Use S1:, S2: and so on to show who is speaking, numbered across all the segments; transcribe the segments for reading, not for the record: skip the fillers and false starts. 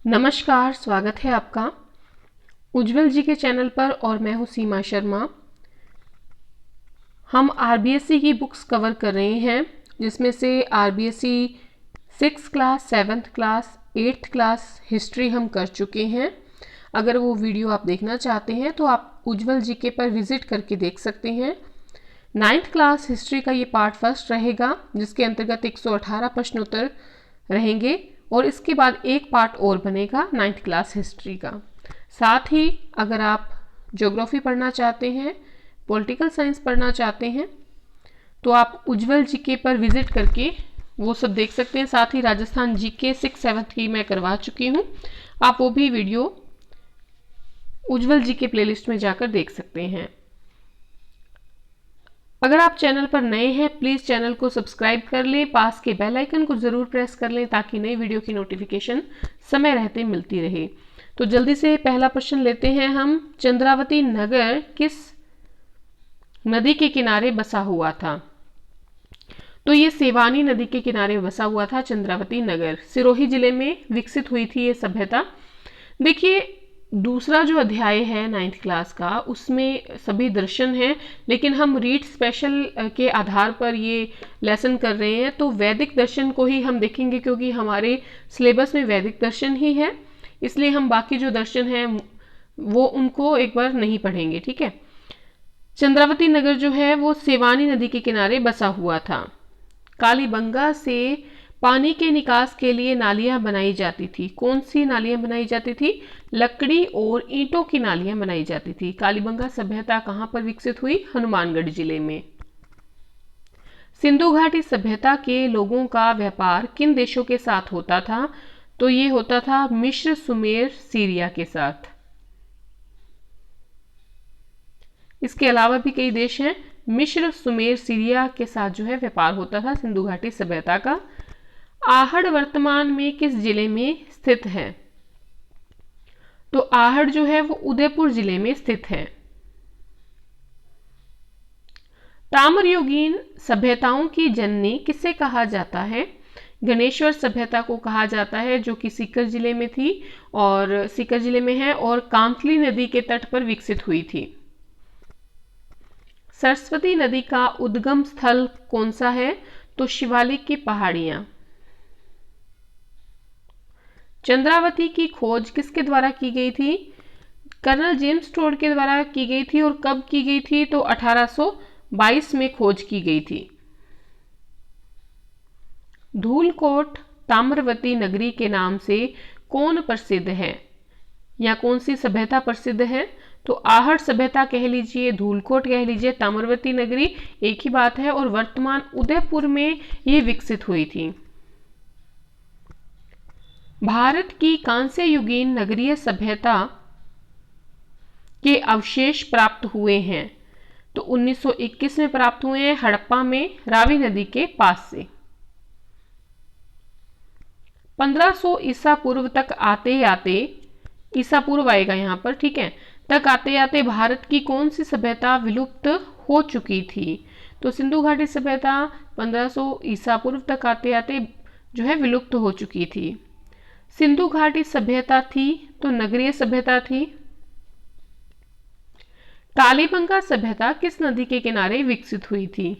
S1: नमस्कार, स्वागत है आपका उज्जवल जी के चैनल पर और मैं हूं सीमा शर्मा। हम आरबीएससी की बुक्स कवर कर रहे हैं जिसमें से RBSC 6th class, 7th class, 8th class history हम कर चुके हैं। अगर वो वीडियो आप देखना चाहते हैं तो आप उज्जवल जी के पर विजिट करके देख सकते हैं। 9th क्लास हिस्ट्री का ये पार्ट फर्स्ट रहेगा जिसके अंतर्गत 118 प्रश्न उत्तर रहेंगे और इसके बाद एक पार्ट और बनेगा 9th क्लास हिस्ट्री का। साथ ही अगर आप ज्योग्राफी पढ़ना चाहते हैं, पॉलिटिकल साइंस पढ़ना चाहते हैं तो आप उज्जवल जीके पर विजिट करके वो सब देख सकते हैं। साथ ही राजस्थान जीके 6th 7th की मैं करवा चुकी हूँ, आप वो भी वीडियो उज्जवल जीके प्लेलिस्ट में जाकर देख सकते हैं। अगर आप चैनल पर नए हैं प्लीज़ चैनल को सब्सक्राइब कर लें, पास के बेल आइकन को ज़रूर प्रेस कर लें ताकि नई वीडियो की नोटिफिकेशन समय रहते मिलती रहे। तो जल्दी से पहला प्रश्न लेते हैं हम। चंद्रावती नगर किस नदी के किनारे बसा हुआ था? तो ये सेवानी नदी के किनारे बसा हुआ था चंद्रावती नगर। सिरोही जिले में विकसित हुई थी ये सभ्यता। देखिए, दूसरा जो अध्याय है 9th क्लास का उसमें सभी दर्शन हैं, लेकिन हम रीड स्पेशल के आधार पर ये लेसन कर रहे हैं तो वैदिक दर्शन को ही हम देखेंगे क्योंकि हमारे सिलेबस में वैदिक दर्शन ही है, इसलिए हम बाकी जो दर्शन हैं वो उनको एक बार नहीं पढ़ेंगे। ठीक है। चंद्रावती नगर जो है वो सेवानी नदी के किनारे बसा हुआ था। कालीबंगा से पानी के निकास के लिए नालियां बनाई जाती थी। कौन सी नालियां बनाई जाती थी? लकड़ी और ईंटों की नालियां बनाई जाती थी। कालीबंगा सभ्यता कहां पर विकसित हुई? हनुमानगढ़ जिले में। सिंधु घाटी सभ्यता के लोगों का व्यापार किन देशों के साथ होता था? तो ये होता था मिस्र, सुमेर, सीरिया के साथ। इसके अलावा भी कई देश हैं। मिस्र, सुमेर, सीरिया के साथ जो है व्यापार होता था सिंधु घाटी सभ्यता का। आहड़ वर्तमान में किस जिले में स्थित है? तो आहड़ जो है वो उदयपुर जिले में स्थित है। ताम्रयुगीन सभ्यताओं की जननी किसे कहा जाता है? गणेश्वर सभ्यता को कहा जाता है जो कि सीकर जिले में थी और सीकर जिले में है और कांतली नदी के तट पर विकसित हुई थी। सरस्वती नदी का उद्गम स्थल कौन सा है? तो शिवालिक की पहाड़ियां। चंद्रावती की खोज किसके द्वारा की गई थी? कर्नल जेम्स टोड के द्वारा की गई थी। और कब की गई थी? तो 1822 में खोज की गई थी। धूलकोट ताम्रवती नगरी के नाम से कौन प्रसिद्ध है या कौन सी सभ्यता प्रसिद्ध है? तो आहड़ सभ्यता कह लीजिए, धूलकोट कह लीजिए, ताम्रवती नगरी एक ही बात है और वर्तमान उदयपुर में ये विकसित हुई थी। भारत की कांस्य युगीन नगरीय सभ्यता के अवशेष प्राप्त हुए हैं? तो 1921 में प्राप्त हुए हैं हड़प्पा में, रावी नदी के पास से। 1500 ईसा पूर्व तक आते आते, ईसा पूर्व आएगा यहाँ पर, ठीक है, तक आते आते भारत की कौन सी सभ्यता विलुप्त हो चुकी थी? तो सिंधु घाटी सभ्यता 1500 ईसा पूर्व तक आते आते जो है विलुप्त हो चुकी थी। सिंधु घाटी सभ्यता थी तो नगरीय सभ्यता थी। कालीबंगा सभ्यता किस नदी के किनारे विकसित हुई थी?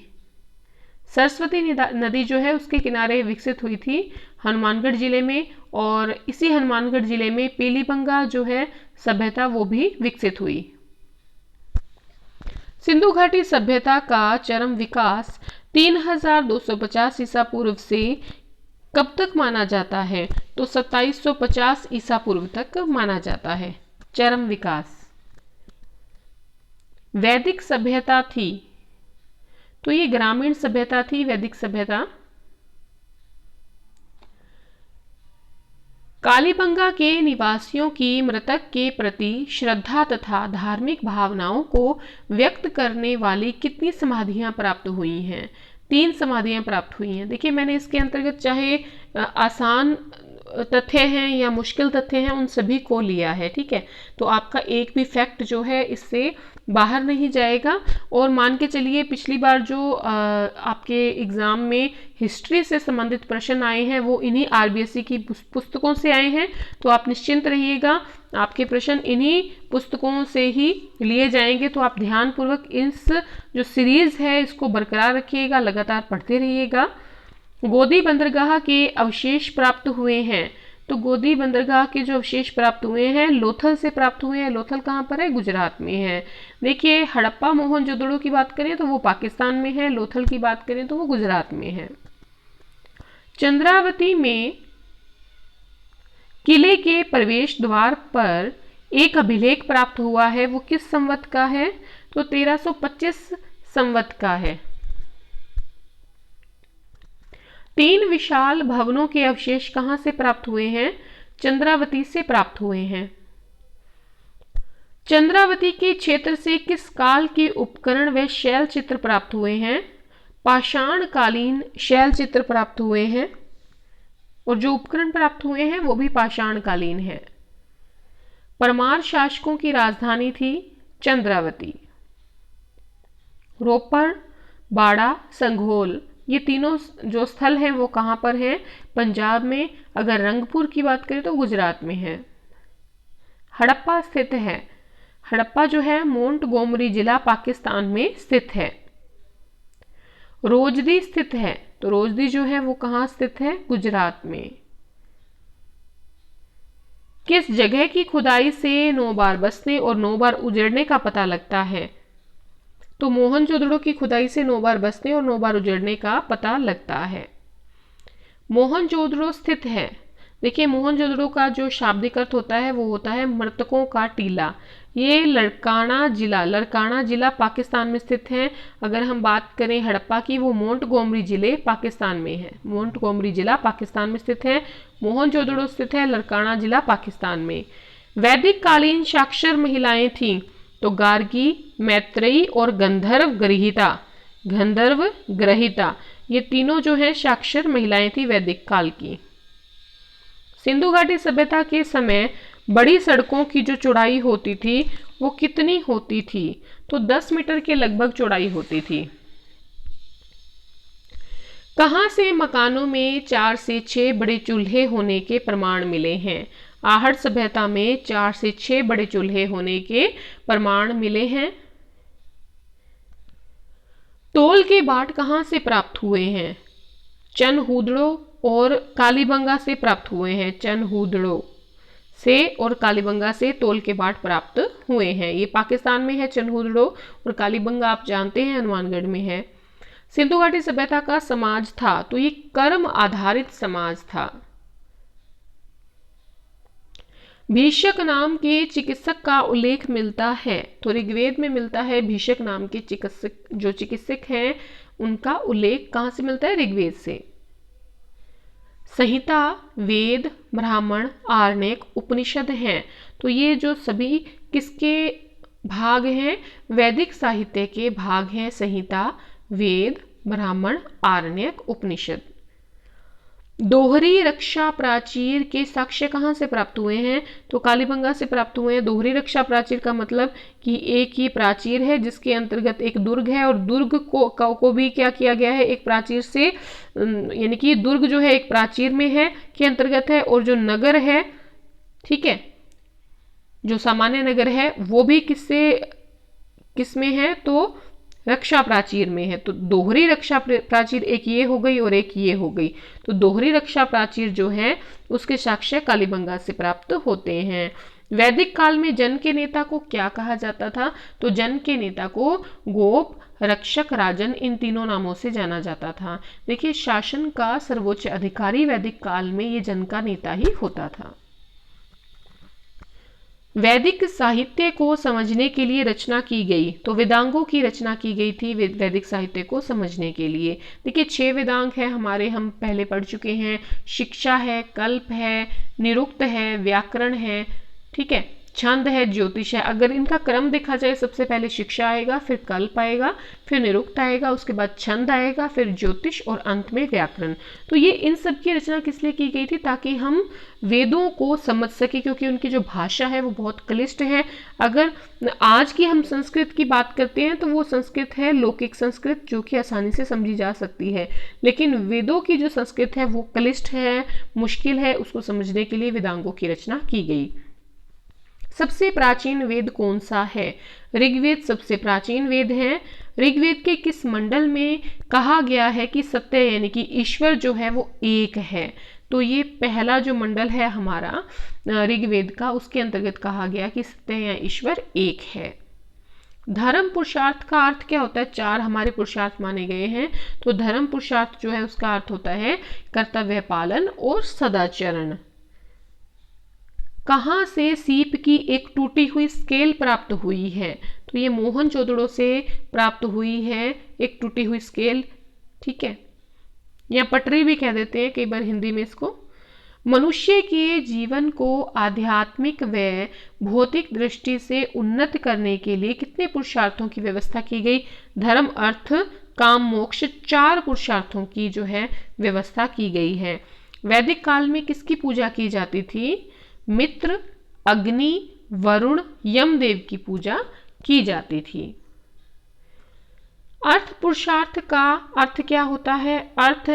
S1: सरस्वती नदी जो है उसके किनारे विकसित हुई थी हनुमानगढ़ जिले में और इसी हनुमानगढ़ जिले में पीलीबंगा जो है सभ्यता वो भी विकसित हुई। सिंधु घाटी सभ्यता का चरम विकास 3250 ईसा पूर्व से कब तक माना जाता है? तो 2750 ईसा पूर्व तक माना जाता है चरम विकास। वैदिक सभ्यता थी तो ये ग्रामीण सभ्यता थी वैदिक सभ्यता। कालीबंगा के निवासियों की मृतक के प्रति श्रद्धा तथा धार्मिक भावनाओं को व्यक्त करने वाली कितनी समाधियां प्राप्त हुई हैं? 3 समाधियां प्राप्त हुई हैं। देखिए, मैंने इसके अंतर्गत चाहे आसान तथ्य हैं या मुश्किल तथ्य हैं उन सभी को लिया है। ठीक है, तो आपका एक भी फैक्ट जो है इससे बाहर नहीं जाएगा। और मान के चलिए पिछली बार जो आपके एग्जाम में हिस्ट्री से संबंधित प्रश्न आए हैं वो इन्हीं आरबीएससी की पुस्तकों से आए हैं, तो आप निश्चिंत रहिएगा, आपके प्रश्न इन्हीं पुस्तकों से ही लिए जाएंगे। तो आप ध्यानपूर्वक इस जो सीरीज है इसको बरकरार रखिएगा, लगातार पढ़ते रहिएगा। गोदी बंदरगाह के अवशेष प्राप्त हुए हैं, तो गोदी बंदरगाह के जो अवशेष प्राप्त हुए हैं लोथल से प्राप्त हुए हैं। लोथल कहाँ पर है? गुजरात में है। देखिए हड़प्पा मोहनजोदड़ो की बात करें तो वो पाकिस्तान में है, लोथल की बात करें तो वो गुजरात में है। चंद्रावती में किले के प्रवेश द्वार पर एक अभिलेख प्राप्त हुआ है, वो किस संवत का है? तो 1325 संवत का है। 3 विशाल भवनों के अवशेष कहां से प्राप्त हुए हैं? चंद्रावती से प्राप्त हुए हैं। चंद्रावती के क्षेत्र से किस काल के उपकरण व शैल चित्र प्राप्त हुए हैं? पाषाणकालीन शैल चित्र प्राप्त हुए हैं, और जो उपकरण प्राप्त हुए हैं वो भी पाषाणकालीन है। परमार शासकों की राजधानी थी चंद्रावती। रोपड़, बाड़ा, संघोल, ये तीनों जो स्थल हैं वो कहां पर हैं? पंजाब में। अगर रंगपुर की बात करें तो गुजरात में है। हड़प्पा स्थित है, हड़प्पा जो है मोंटगोमरी जिला पाकिस्तान में स्थित है। रोजदी स्थित है, तो रोजदी जो है वो कहां स्थित है? गुजरात में। किस जगह की खुदाई से 9 बार बसने और 9 बार उजड़ने का पता लगता है? तो मोहनजोदड़ो की खुदाई से 9 बार बसने और 9 बार उजड़ने का पता लगता है। मोहनजोदड़ो स्थित है, देखिए मोहनजोदड़ो का जो शाब्दिक अर्थ होता है वो होता है मृतकों का टीला। ये लड़काना जिला पाकिस्तान में स्थित है। अगर हम बात करें हड़प्पा की, वो मोंटगोमरी जिले पाकिस्तान में है, मोंटगोमरी जिला पाकिस्तान में स्थित है। मोहनजोदड़ो स्थित है लड़काना जिला पाकिस्तान में। वैदिक कालीन साक्षर महिलाएं थीं, तो गार्गी, मैत्रेयी और गंधर्व ग्रहिता, ये तीनों जो है साक्षर महिलाएं थी वैदिक काल की। सिंधु घाटी सभ्यता के समय बड़ी सड़कों की जो चौड़ाई होती थी वो कितनी होती थी? तो 10 मीटर के लगभग चौड़ाई होती थी। कहां से मकानों में 4 से 6 बड़े चूल्हे होने के प्रमाण मिले हैं? आहड़ सभ्यता में 4 से 6 बड़े चूल्हे होने के प्रमाण मिले हैं। तोल के बाट कहां से प्राप्त हुए हैं? चनहूदड़ो और कालीबंगा से प्राप्त हुए हैं। चनहूदड़ो से और कालीबंगा से तोल के बाट प्राप्त हुए हैं। ये पाकिस्तान में है चनहूदड़ो, और कालीबंगा आप जानते हैं हनुमानगढ़ में है। सिंधु घाटी सभ्यता का समाज था, तो ये कर्म आधारित समाज था। भीषक नाम के चिकित्सक का उल्लेख मिलता है, तो ऋग्वेद में मिलता है। भीषक नाम के चिकित्सक हैं उनका उल्लेख कहां से मिलता है? ऋग्वेद से। संहिता, वेद, ब्राह्मण, आरण्यक, उपनिषद हैं, तो ये जो सभी किसके भाग हैं? वैदिक साहित्य के भाग हैं। संहिता, वेद, ब्राह्मण, आरण्यक, उपनिषद। दोहरी रक्षा प्राचीर के साक्ष्य कहां से प्राप्त हुए हैं? तो कालीबंगा से प्राप्त हुए हैं। दोहरी रक्षा प्राचीर का मतलब कि एक ही प्राचीर है जिसके अंतर्गत एक दुर्ग है, और दुर्ग को भी क्या किया गया है? एक प्राचीर से, यानी कि दुर्ग जो है एक प्राचीर में है के अंतर्गत है, और जो नगर है, ठीक है, जो सामान्य नगर है वो भी किसमें है? तो रक्षा प्राचीर में है। तो दोहरी रक्षा प्राचीर एक ये हो गई और एक ये हो गई। तो दोहरी रक्षा प्राचीर जो है उसके साक्ष्य कालीबंगा से प्राप्त होते हैं। वैदिक काल में जन के नेता को क्या कहा जाता था? तो जन के नेता को गोप, रक्षक, राजन, इन तीनों नामों से जाना जाता था। देखिए शासन का सर्वोच्च अधिकारी वैदिक काल में ये जन का नेता ही होता था। वैदिक साहित्य को समझने के लिए रचना की गई, तो वेदांगों की रचना की गई थी वैदिक साहित्य को समझने के लिए। देखिए 6 वेदांग है हमारे, हम पहले पढ़ चुके हैं। शिक्षा है, कल्प है, निरुक्त है, व्याकरण है, ठीक है, छंद है, ज्योतिष है। अगर इनका क्रम देखा जाए, सबसे पहले शिक्षा आएगा, फिर कल्प आएगा, फिर निरुक्त आएगा, उसके बाद छंद आएगा, फिर ज्योतिष और अंत में व्याकरण। तो ये इन सब की रचना किस लिए की गई थी? ताकि हम वेदों को समझ सके, क्योंकि उनकी जो भाषा है वो बहुत क्लिष्ट है। अगर आज की हम संस्कृत की बात करते हैं तो वो संस्कृत है लौकिक संस्कृत, जो कि आसानी से समझी जा सकती है, लेकिन वेदों की जो संस्कृत है वो क्लिष्ट है, मुश्किल है। उसको समझने के लिए वेदांगों की रचना की गई। सबसे प्राचीन वेद कौन सा है? ऋग्वेद सबसे प्राचीन वेद है। ऋग्वेद के किस मंडल में कहा गया है कि सत्य यानी कि ईश्वर जो है वो एक है? तो ये पहला जो मंडल है हमारा ऋग्वेद का, उसके अंतर्गत कहा गया कि सत्य या ईश्वर एक है। धर्म पुरुषार्थ का अर्थ क्या होता है? 4 हमारे पुरुषार्थ माने गए हैं। तो धर्म पुरुषार्थ जो है उसका अर्थ होता है कर्तव्य पालन और सदाचरण। कहाँ से सीप की एक टूटी हुई स्केल प्राप्त हुई है? तो ये मोहनजोदड़ो से प्राप्त हुई है एक टूटी हुई स्केल, ठीक है, या पटरी भी कह देते हैं कई बार हिंदी में इसको। मनुष्य के जीवन को आध्यात्मिक व भौतिक दृष्टि से उन्नत करने के लिए कितने पुरुषार्थों की व्यवस्था की गई? धर्म, अर्थ, काम, मोक्ष, 4 पुरुषार्थों की जो है व्यवस्था की गई है। वैदिक काल में किसकी पूजा की जाती थी? मित्र, अग्नि, वरुण, यमदेव की पूजा की जाती थी। अर्थ पुरुषार्थ का अर्थ क्या होता है? अर्थ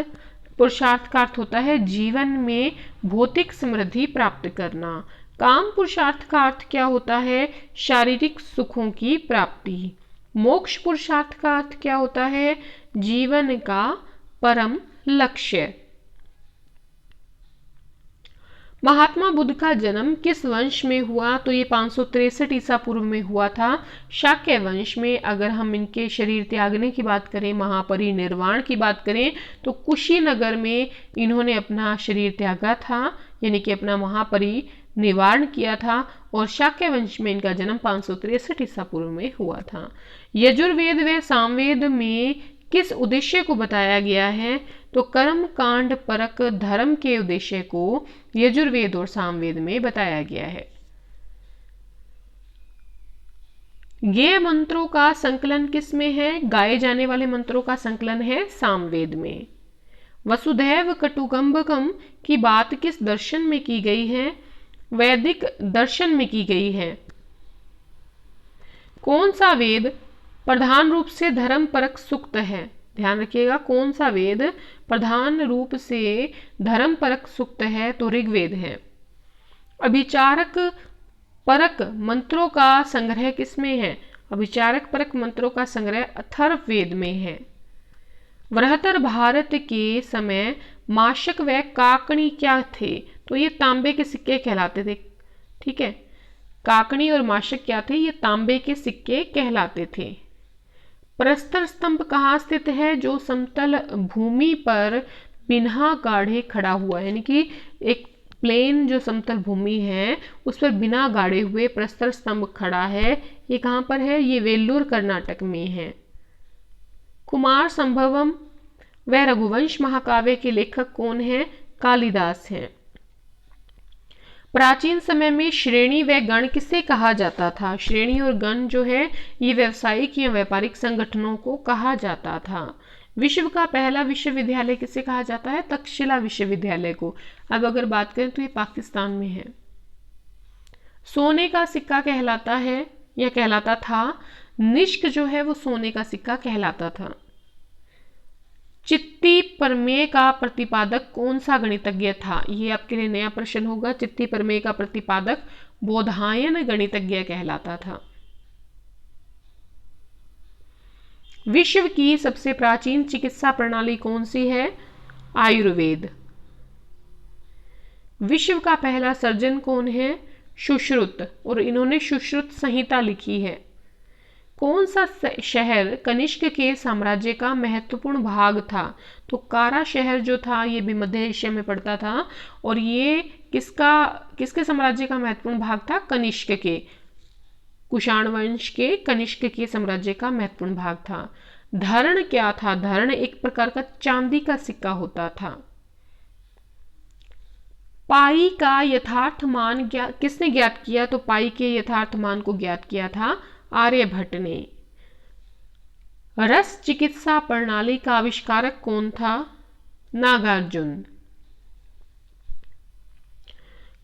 S1: पुरुषार्थ का अर्थ होता है जीवन में भौतिक समृद्धि प्राप्त करना। काम पुरुषार्थ का अर्थ क्या होता है? शारीरिक सुखों की प्राप्ति। मोक्ष पुरुषार्थ का अर्थ क्या होता है? जीवन का परम लक्ष्य। महात्मा बुद्ध का जन्म किस वंश में हुआ? तो ये 563 ईसा पूर्व में हुआ था, शाक्य वंश में। अगर हम इनके शरीर त्यागने की बात करें, महापरिनिर्वाण की बात करें, तो कुशीनगर में इन्होंने अपना शरीर त्यागा था, यानी कि अपना महापरिनिर्वाण किया था, और शाक्य वंश में इनका जन्म 563 ईसा पूर्व में हुआ था। यजुर्वेद व सामवेद में किस उद्देश्य को बताया गया है? तो कर्म कांड परक धर्म के उद्देश्य को यजुर्वेद और सामवेद में बताया गया है। गेय मंत्रों का संकलन किस में है? गाए जाने वाले मंत्रों का संकलन है सामवेद में। वसुधैव कटुकंबकम की बात किस दर्शन में की गई है? वैदिक दर्शन में की गई है। कौन सा वेद प्रधान रूप से धर्म परक सूक्त है? ध्यान रखिएगा, कौन सा वेद प्रधान रूप से धर्म परक सूक्त है? तो ऋग्वेद है। अभिचारक परक मंत्रों का संग्रह किसमें है? अभिचारक परक मंत्रों का संग्रह अथर्ववेद में है। बृहत्तर भारत के समय माशक व काकणी क्या थे? तो ये तांबे के सिक्के कहलाते थे, ठीक है। काकणी और माशक क्या थे? ये तांबे के सिक्के कहलाते थे। प्रस्तर स्तंभ कहाँ स्थित है? जो समतल भूमि पर बिना गाढ़े खड़ा हुआ है, यानी कि एक प्लेन जो समतल भूमि है उस पर बिना गाढ़े हुए प्रस्तर स्तंभ खड़ा है। ये कहाँ पर है? ये वेल्लूर कर्नाटक में है। कुमार संभवम व रघुवंश महाकाव्य के लेखक कौन है? कालिदास हैं। प्राचीन समय में श्रेणी व गण किसे कहा जाता था? श्रेणी और गण जो है ये व्यावसायिक या व्यापारिक संगठनों को कहा जाता था। विश्व का पहला विश्वविद्यालय किसे कहा जाता है? तक्षशिला विश्वविद्यालय को। अब अगर बात करें तो ये पाकिस्तान में है। सोने का सिक्का कहलाता है या कहलाता था? निष्क जो है वो सोने का सिक्का कहलाता था। चित्ती प्रमेय का प्रतिपादक कौन सा गणितज्ञ था? ये आपके लिए नया प्रश्न होगा। चित्ती प्रमेय का प्रतिपादक बोधायन गणितज्ञ कहलाता था। विश्व की सबसे प्राचीन चिकित्सा प्रणाली कौन सी है? आयुर्वेद। विश्व का पहला सर्जन कौन है? सुश्रुत, और इन्होंने सुश्रुत संहिता लिखी है। कौन सा शहर कनिष्क के साम्राज्य का महत्वपूर्ण भाग था? तो कारा शहर जो था ये भी मध्य एशिया में पड़ता था, और ये किसके साम्राज्य का महत्वपूर्ण भाग था? कनिष्क के, कुषाण वंश के कनिष्क के साम्राज्य का महत्वपूर्ण भाग था। धर्ण क्या था? धर्ण एक प्रकार का चांदी का सिक्का होता था। पाई का यथार्थ मान किसने ज्ञात किया? तो पाई के यथार्थ मान को ज्ञात किया था आर्यभट्ट ने। रस चिकित्सा प्रणाली का आविष्कारक कौन था? नागार्जुन।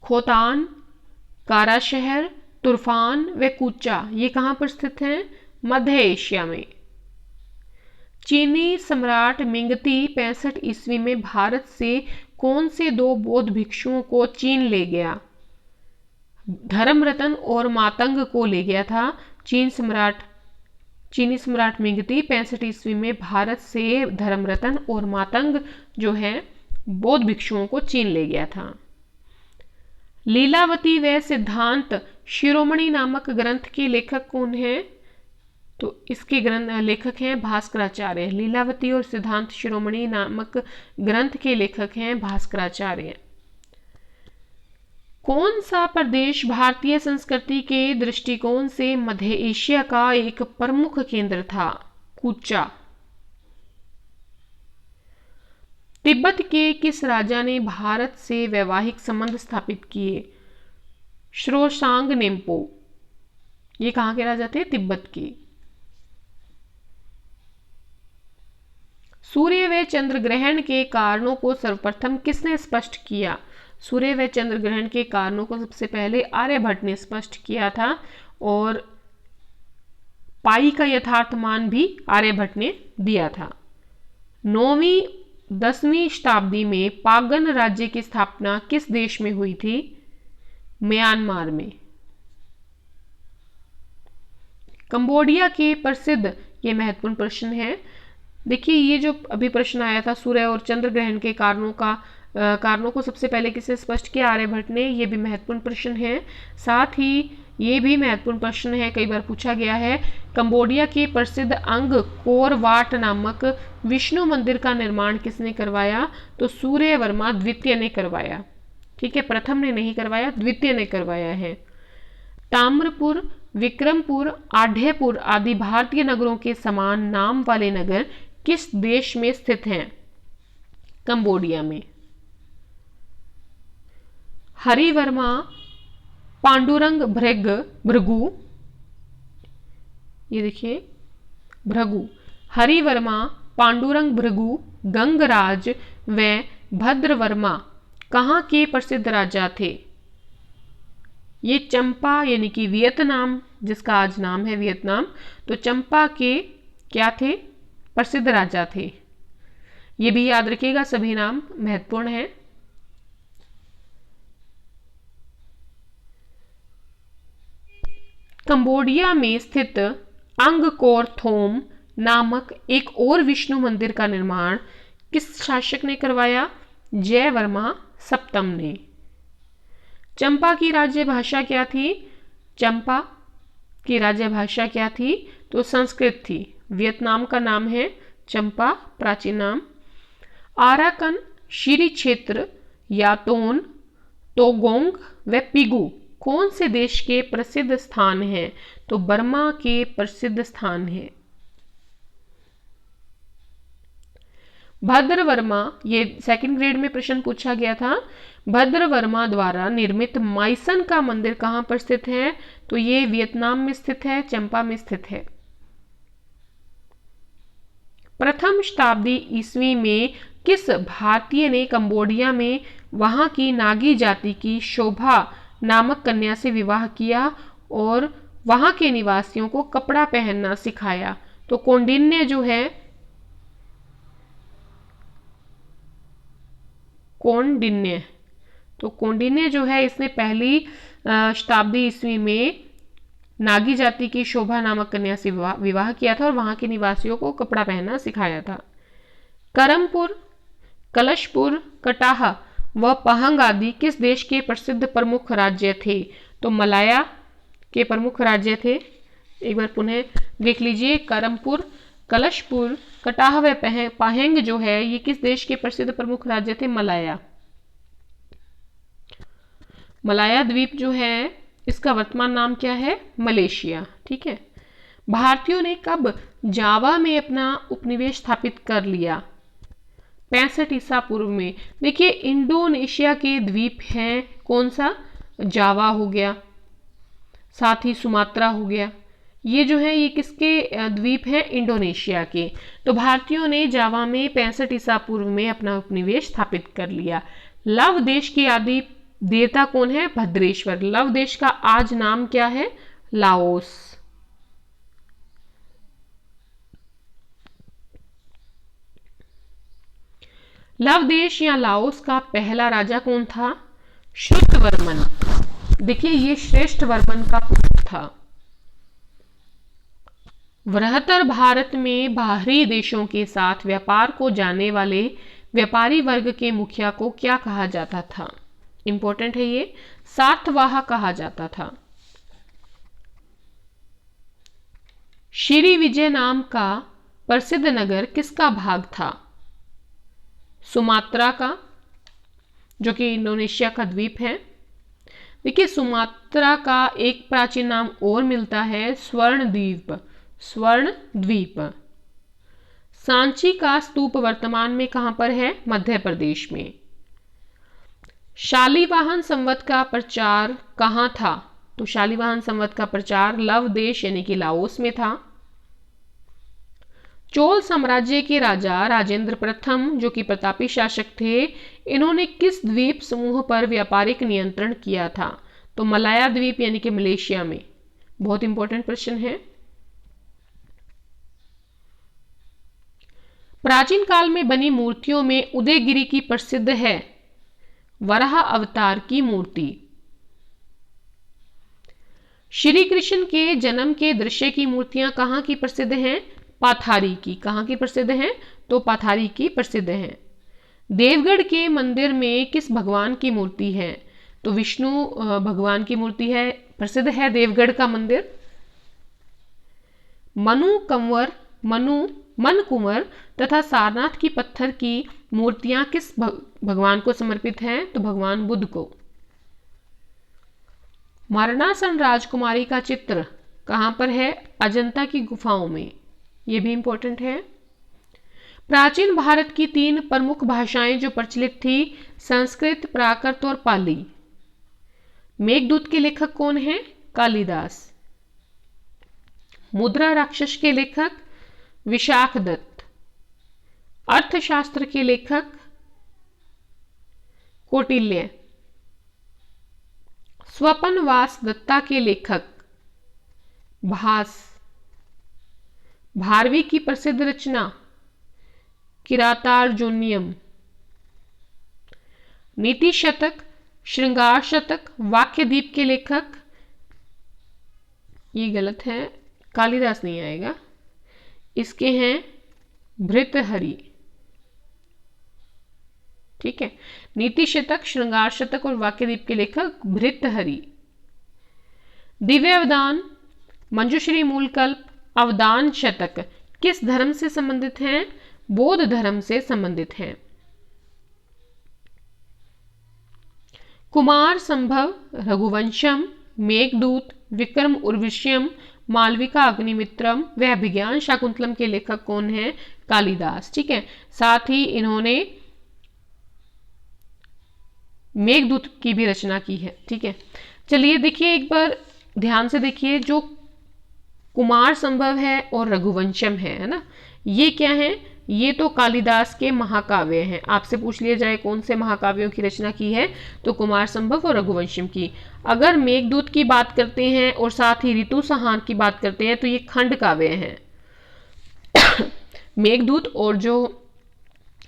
S1: खोतान, काराशहर, तुर्फान व कूचा ये कहां पर स्थित हैं? मध्य एशिया में। चीनी सम्राट मिंगती 65 ईस्वी में भारत से कौन से दो बौद्ध भिक्षुओं को चीन ले गया? धर्मरतन और मातंग को ले गया था। चीनी सम्राट मिंगती 65 ईस्वी में भारत से धर्मरतन और मातंग जो है बौद्ध भिक्षुओं को चीन ले गया था। लीलावती व सिद्धांत शिरोमणि नामक ग्रंथ के लेखक कौन है? तो इसके लेखक हैं भास्कराचार्य। लीलावती और सिद्धांत शिरोमणि नामक ग्रंथ के लेखक हैं भास्कराचार्य। कौन सा प्रदेश भारतीय संस्कृति के दृष्टिकोण से मध्य एशिया का एक प्रमुख केंद्र था? कूचा। तिब्बत के किस राजा ने भारत से वैवाहिक संबंध स्थापित किए? श्रोसांग नेम्पो। ये कहां के राजा थे? तिब्बत के। सूर्य व चंद्र ग्रहण के कारणों को सर्वप्रथम किसने स्पष्ट किया? सूर्य व चंद्र ग्रहण के कारणों को सबसे पहले आर्यभट्ट ने स्पष्ट किया था और पाई का यथार्थ मान भी आर्यभट्ट ने दिया था। 9वीं 10वीं शताब्दी में पागन राज्य की स्थापना किस देश में हुई थी? म्यांमार में। कंबोडिया के प्रसिद्ध, ये महत्वपूर्ण प्रश्न है। देखिए ये जो अभी प्रश्न आया था सूर्य और चंद्र ग्रहण के कारणों को सबसे पहले किसे स्पष्ट किया? आर्यभट्ट ने। ये भी महत्वपूर्ण प्रश्न है। साथ ही ये भी महत्वपूर्ण प्रश्न है, कई बार पूछा गया है, कंबोडिया के प्रसिद्ध अंगकोर वाट नामक विष्णु मंदिर का निर्माण किसने करवाया? तो सूर्यवर्मा द्वितीय ने करवाया। ठीक है, प्रथम ने नहीं करवाया, द्वितीय ने करवाया है। ताम्रपुर, विक्रमपुर, आढ़ेपुर आदि भारतीय नगरों के समान नाम वाले नगर किस देश में स्थित हैं? कंबोडिया में। हरिवर्मा, पांडुरंग भृगु, ये देखिए भृगु, हरिवर्मा, पांडुरंग भृगु, गंगराज व भद्रवर्मा कहाँ के प्रसिद्ध राजा थे? ये चंपा यानी कि वियतनाम, जिसका आज नाम है वियतनाम, तो चंपा के क्या थे? प्रसिद्ध राजा थे। ये भी याद रखिएगा, सभी नाम महत्वपूर्ण है। कंबोडिया में स्थित अंगकोर थोम नामक एक और विष्णु मंदिर का निर्माण किस शासक ने करवाया? जयवर्मा सप्तम ने। चंपा की राज्य भाषा क्या थी? चंपा की राज्य भाषा क्या थी? तो संस्कृत थी। वियतनाम का नाम है चंपा, प्राचीन नाम। आराकन, शीरी क्षेत्र, यातोन, तोगोंग व पिगु कौन से देश के प्रसिद्ध स्थान हैं? तो बर्मा के प्रसिद्ध स्थान है। भद्रवर्मा, ये सेकंड ग्रेड में प्रश्न पूछा गया था। भद्रवर्मा द्वारा निर्मित माइसन का मंदिर कहां पर स्थित है? तो ये वियतनाम में स्थित है, चंपा में स्थित है। प्रथम शताब्दी ईस्वी में किस भारतीय ने कंबोडिया में वहां की नागी जाति की शोभा नामक कन्या से विवाह किया और वहां के निवासियों को कपड़ा पहनना सिखाया? तो कौंडिन्य जो है, कौंडिन्य, तो कौंडिन्य जो है इसने पहली शताब्दी ईस्वी में नागी जाति की शोभा नामक कन्या से विवाह किया था और वहां के निवासियों को कपड़ा पहनना सिखाया था। करमपुर, कलशपुर, कटाह व पहंग आदि किस देश के प्रसिद्ध प्रमुख राज्य थे? तो मलाया के प्रमुख राज्य थे। एक बार पुनः देख लीजिए, करमपुर, कलशपुर, कटाह व पहंग जो है ये किस देश के प्रसिद्ध प्रमुख राज्य थे? मलाया। मलाया द्वीप जो है इसका वर्तमान नाम क्या है? मलेशिया। ठीक है। भारतीयों ने कब जावा में अपना उपनिवेश स्थापित कर लिया? 65 ईसा पूर्व में। देखिए इंडोनेशिया के द्वीप हैं, कौन सा, जावा हो गया, साथ ही सुमात्रा हो गया, ये जो है ये किसके द्वीप हैं, इंडोनेशिया के। तो भारतीयों ने जावा में 65 ईसा पूर्व में अपना उपनिवेश स्थापित कर लिया। लव देश की आदि देवता कौन है, भद्रेश्वर। लव देश का आज नाम क्या है, लाओस। लव देश या लाओस का पहला राजा कौन था, श्रुतवर्मन। देखिए ये श्रेष्ठ वर्मन का पुत्र था। बृहत्तर भारत में बाहरी देशों के साथ व्यापार को जाने वाले व्यापारी वर्ग के मुखिया को क्या कहा जाता था, इंपॉर्टेंट है ये, सातवाह कहा जाता था। श्री विजय नाम का प्रसिद्ध नगर किसका भाग था, सुमात्रा का, जो कि इंडोनेशिया का द्वीप है। देखिए सुमात्रा का एक प्राचीन नाम और मिलता है, स्वर्ण द्वीप, स्वर्ण द्वीप। सांची का स्तूप वर्तमान में कहां पर है, मध्य प्रदेश में। शालिवाहन संवत का प्रचार कहां था, तो शालिवाहन संवत का प्रचार लव देश यानी कि लाओस में था। चोल साम्राज्य के राजा राजेंद्र प्रथम जो कि प्रतापी शासक थे, इन्होंने किस द्वीप समूह पर व्यापारिक नियंत्रण किया था, तो मलाया द्वीप यानी कि मलेशिया में। बहुत इंपॉर्टेंट प्रश्न है। प्राचीन काल में बनी मूर्तियों में उदयगिरी की प्रसिद्ध है वराह अवतार की मूर्ति। श्री कृष्ण के जन्म के दृश्य की मूर्तियां कहां की प्रसिद्ध हैं, पाथारी की। कहां की प्रसिद्ध हैं, तो पाथारी की प्रसिद्ध हैं। देवगढ़ के मंदिर में किस भगवान की मूर्ति है, तो विष्णु भगवान की मूर्ति है, प्रसिद्ध है देवगढ़ का मंदिर। मन कुंवर तथा सारनाथ की पत्थर की मूर्तियां किस भगवान को समर्पित हैं, तो भगवान बुद्ध को। मरणासन राजकुमारी का चित्र कहां पर है, अजंता की गुफाओं में। यह भी इंपॉर्टेंट है। प्राचीन भारत की 3 प्रमुख भाषाएं जो प्रचलित थी, संस्कृत, प्राकृत और पाली। मेघदूत के लेखक कौन है, कालिदास। मुद्रा राक्षस के लेखक विशाख दत्त। अर्थशास्त्र के लेखक कौटिल्य। स्वपनवास दत्ता के लेखक भास। भारवी की प्रसिद्ध रचना किरातार्जुनीयम। नीति शतक, श्रृंगार शतक, वाक्यदीप के लेखक, ये गलत है, कालिदास नहीं आएगा, इसके हैं भृतहरि। ठीक है, नीति शतक, श्रृंगार शतक और वाक्यदीप के लेखक भृतहरि। दिव्य अवदान, मंजूश्री मूलकल्प, अवदान शतक किस धर्म से संबंधित हैं, बौद्ध धर्म से संबंधित हैं। कुमार संभव, रघुवंशम, मेघदूत, विक्रम उर्वश्यम, मालविका अग्निमित्रम व अभिज्ञान शाकुंतलम के लेखक कौन है, कालिदास। ठीक है, साथ ही इन्होंने मेघदूत की भी रचना की है। ठीक है, चलिए देखिए एक बार ध्यान से देखिए, जो कुमार संभव है और रघुवंशम है ना, ये क्या है, ये तो कालिदास के महाकाव्य हैं। आपसे पूछ लिया जाए कौन से महाकाव्यों की रचना की है, तो कुमार संभव और रघुवंशम की। अगर मेघदूत की बात करते हैं और साथ ही ऋतु संहार की बात करते हैं, तो ये खंड काव्य हैं। मेघदूत और जो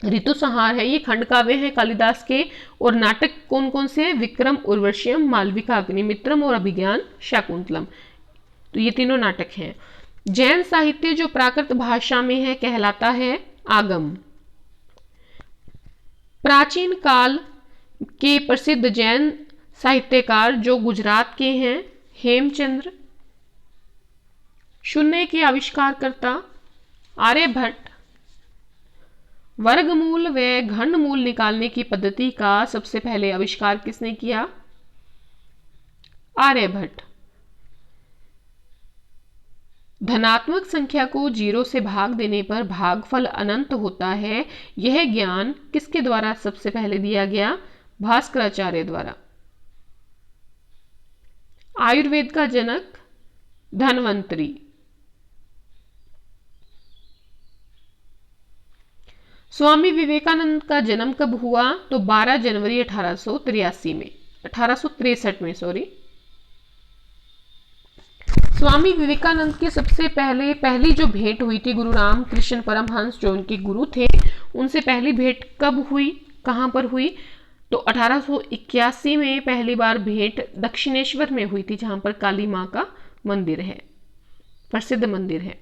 S1: ऋतु संहार है ये खंड काव्य है कालिदास के। और नाटक कौन कौन से हैं, विक्रम उर्वश्यम, मालविका अग्निमित्रम और अभिज्ञान शाकुंतलम, तो ये तीनों नाटक हैं। जैन साहित्य जो प्राकृत भाषा में है कहलाता है आगम। प्राचीन काल के प्रसिद्ध जैन साहित्यकार जो गुजरात के हैं, हेमचंद्र। शून्य के आविष्कारकर्ता आर्यभट्ट। वर्गमूल व घनमूल निकालने की पद्धति का सबसे पहले आविष्कार किसने किया, आर्यभट्ट। धनात्मक संख्या को 0 से भाग देने पर भागफल अनंत होता है, यह ज्ञान किसके द्वारा सबसे पहले दिया गया? भास्कराचार्य द्वारा। आयुर्वेद का जनक धन्वंतरी। स्वामी विवेकानंद का जन्म कब हुआ? तो 12 जनवरी 1863 में, 1863 में सॉरी। स्वामी विवेकानंद की सबसे पहली जो भेंट हुई थी गुरु रामकृष्ण परमहंस जो उनके गुरु थे, उनसे पहली भेंट कब हुई, कहां पर हुई? तो 1881 में पहली बार भेंट दक्षिणेश्वर में हुई थी, जहां पर काली मां का मंदिर है, प्रसिद्ध मंदिर है।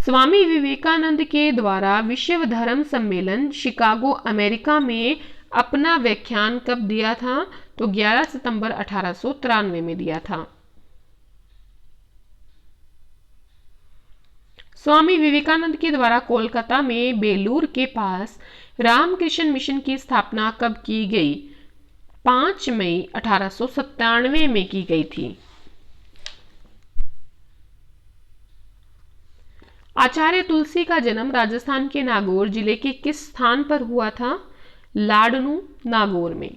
S1: स्वामी विवेकानंद के द्वारा विश्व धर्म सम्मेलन शिकागो अमेरिका में अपना व्याख्यान कब दिया था? तो 11 सितंबर 1893 में दिया था। स्वामी विवेकानंद के द्वारा कोलकाता में बेलूर के पास रामकृष्ण मिशन की स्थापना कब की गई? 5 मई 1897 में की गई थी। आचार्य तुलसी का जन्म राजस्थान के नागौर जिले के किस स्थान पर हुआ था? लाडनू, नागौर में।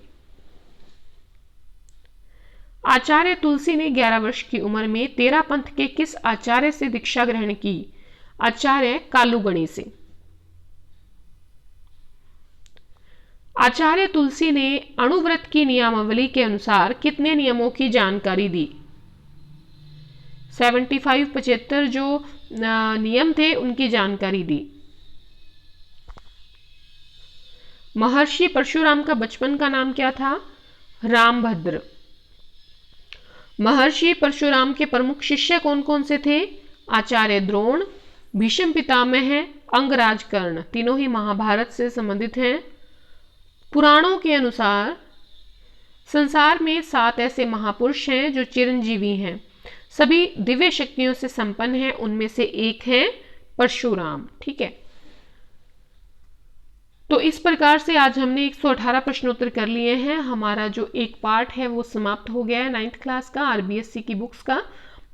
S1: आचार्य तुलसी ने 11 वर्ष की उम्र में तेरा पंथ के किस आचार्य से दीक्षा ग्रहण की? आचार्य कालूगणी से। आचार्य तुलसी ने अणुव्रत की नियमावली के अनुसार कितने नियमों की जानकारी दी? 75 जो नियम थे उनकी जानकारी दी। महर्षि परशुराम का बचपन का नाम क्या था? रामभद्र। महर्षि परशुराम के प्रमुख शिष्य कौन कौन से थे? आचार्य द्रोण, भीष्म पितामह, अंगराज कर्ण, तीनों ही महाभारत से संबंधित हैं। पुराणों के अनुसार संसार में 7 ऐसे महापुरुष हैं जो चिरंजीवी हैं, सभी दिव्य शक्तियों से संपन्न हैं, उनमें से एक है परशुराम। ठीक है, तो इस प्रकार से आज हमने 118 प्रश्नोत्तर कर लिए हैं। हमारा जो एक पार्ट है वो समाप्त हो गया है 9th क्लास का आरबीएससी की बुक्स का,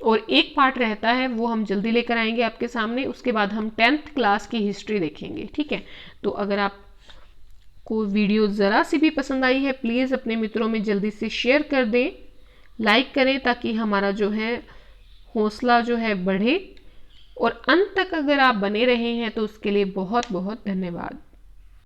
S1: और एक पार्ट रहता है वो हम जल्दी लेकर आएंगे आपके सामने। उसके बाद हम 10th क्लास की हिस्ट्री देखेंगे। ठीक है, तो अगर आपको वीडियो ज़रा सी भी पसंद आई है, प्लीज़ अपने मित्रों में जल्दी से शेयर कर दें, लाइक करें, ताकि हमारा जो है हौसला जो है बढ़े। और अंत तक अगर आप बने रहे हैं तो उसके लिए बहुत बहुत धन्यवाद।